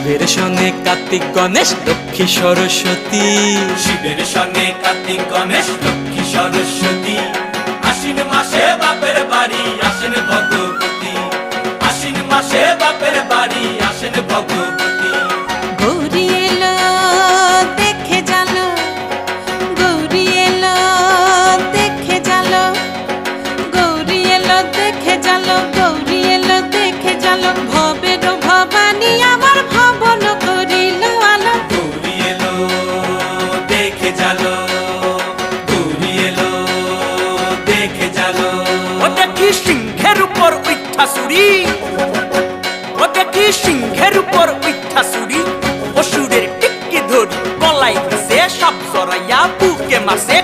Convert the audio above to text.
শিবের সঙ্গে কার্তিক গণেশ লক্ষ্মী সরস্বতী, শিবের সঙ্গে কার্তিক গণেশ লক্ষ্মী সরস্বতী। আশ্বিন মাসে বাপের বাড়ি আসেন ভগবতী, আশ্বিন মাসে বাপের বাড়ি আসেন ভগবতী। গৌরী এলো দেখে জালো, গৌরী এলো দেখে জালো, গৌরী এলো দেখে জালো, গৌরী এলো দেখে জালো। ভবের ভবানী আমার ভবন করিল আলো। গৌরী এলো দেখে জালো, গৌরী এলো দেখে জালো। ও দেখি সিংহের উপর উঠা চুরি, ও দেখি সিংহের উপর উঠা চুরি। অসুরের টিকি ধরি গলায় দিছে, সাপ জড়াইয়া বুকে মারছে।